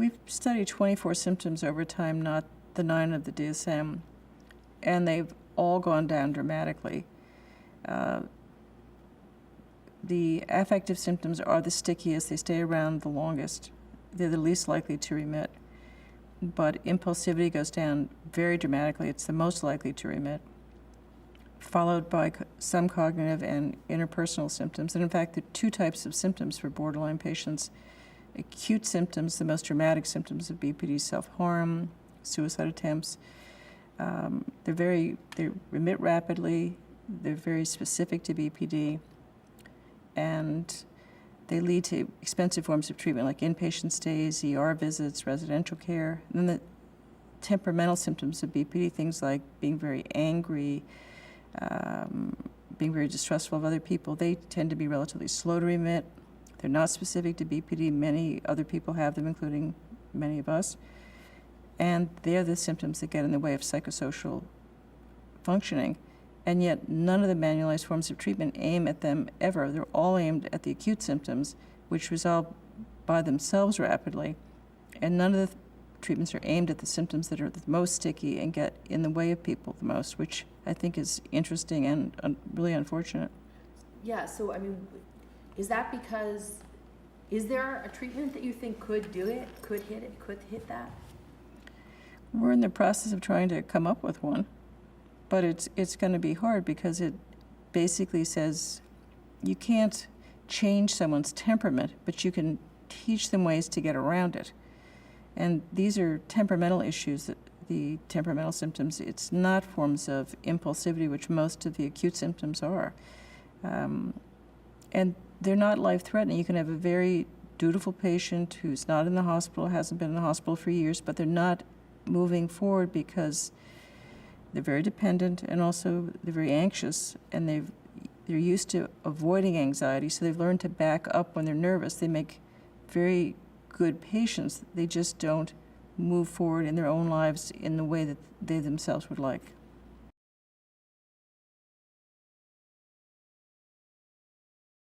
We've studied 24 symptoms over time, not the 9 of the DSM, and they've all gone down dramatically. The affective symptoms are the stickiest. They stay around the longest. They're the least likely to remit. But impulsivity goes down very dramatically. It's the most likely to remit, followed by some cognitive and interpersonal symptoms. And in fact, there are 2 types of symptoms for borderline patients. Acute symptoms, the most dramatic symptoms of BPD, self-harm, suicide attempts. They remit rapidly. They're very specific to BPD. And they lead to expensive forms of treatment like inpatient stays, ER visits, residential care. And then the temperamental symptoms of BPD, things like being very angry, being very distrustful of other people, they tend to be relatively slow to remit. They're not specific to BPD. Many other people have them, including many of us. And they're the symptoms that get in the way of psychosocial functioning. And yet none of the manualized forms of treatment aim at them ever. They're all aimed at the acute symptoms, which resolve by themselves rapidly. And none of the treatments are aimed at the symptoms that are the most sticky and get in the way of people the most, which I think is interesting and really unfortunate. Yeah, so I mean, is that because, is there a treatment that you think could do it, could hit that? We're in the process of trying to come up with one. But it's going to be hard because it basically says you can't change someone's temperament, but you can teach them ways to get around it. And these are temperamental issues, the temperamental symptoms. It's not forms of impulsivity, which most of the acute symptoms are. And they're not life-threatening. You can have a very dutiful patient who's not in the hospital, hasn't been in the hospital for years, but they're not moving forward because they're very dependent, and also they're very anxious, and they're used to avoiding anxiety, so they've learned to back up when they're nervous. They make very good patients. They just don't move forward in their own lives in the way that they themselves would like.